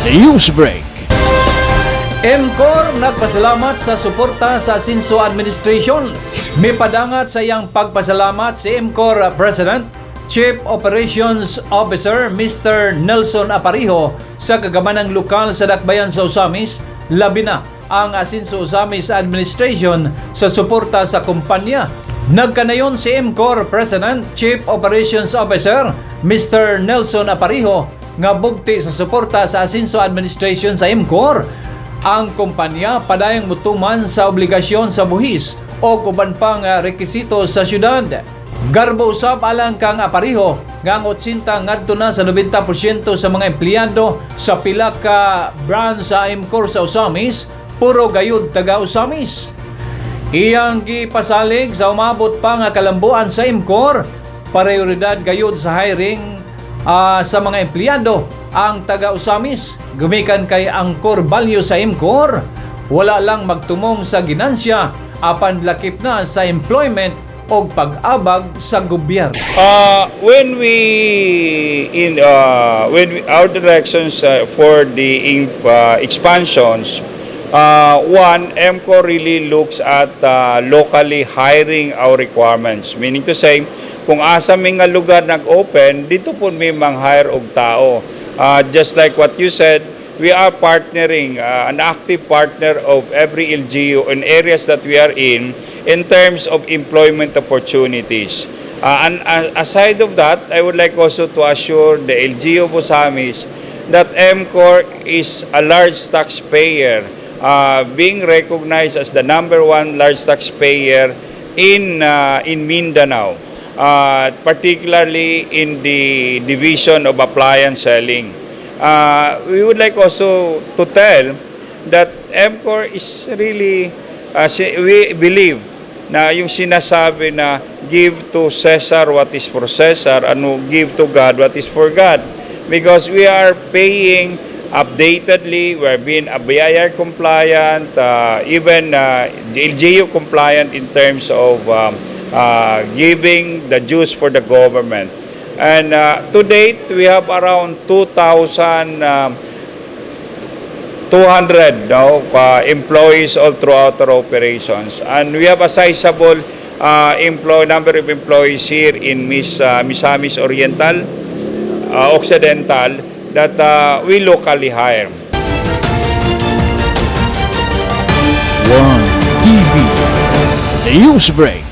Newsbreak. MCOR nagpasalamat sa suporta sa Asinso Administration. May padangat sa iyang pagpasalamat si MCOR President, Chief Operations Officer Mr. Nelson Aparijo sa kagamanang lokal sa Dakbayan sa Osamis, labi na ang Asinso Osamis Administration sa suporta sa kumpanya. Nagkanayon si MCOR President, Chief Operations Officer Mr. Nelson Aparijo nga bugti sa suporta sa Asinso Administration sa MCOR. Ang kumpanya padayang mutuman sa obligasyon sa buhis o kuban pang rekisito sa syudad. Garbo usab alang kang Aparijo nga ang 80 ngadto na sa 90% sa mga empleyado sa pila ka branch sa MCOR sa Osamis puro gayud taga Osamis. Iyang gipasalig sa umabot pa nga kalambuan sa MCOR, prioridad gayud sa hiring sa mga empleyado ang taga Osamis. Gumikan kay ang core value sa MCOR, wala lang magtumong sa ginansya apan lakip na sa employment o pag-abag sa gobyerno. When our directions for the expansions, one, MCOR really looks at locally hiring our requirements. Meaning to say, kung asa may nga lugar nag-open, dito po may mang-hire og tao. Just like what you said, we are partnering, an active partner of every LGU in areas that we are in terms of employment opportunities. And aside of that, I would like also to assure the LGU of Osamis that MCOR is a large taxpayer, being recognized as the #1 large taxpayer in Mindanao. Particularly in the division of appliance selling. We would like also to tell that MCOR is really, we believe na yung sinasabi na give to Caesar what is for Caesar and give to God what is for God. Because we are paying updatedly, we are being BIR compliant, even LGU compliant in terms of giving the dues for the government. And to date, we have around 2,200 employees all throughout our operations. And we have a sizable number of employees here in Misamis Oriental, Occidental, that we locally hire. One TV Newsbreak.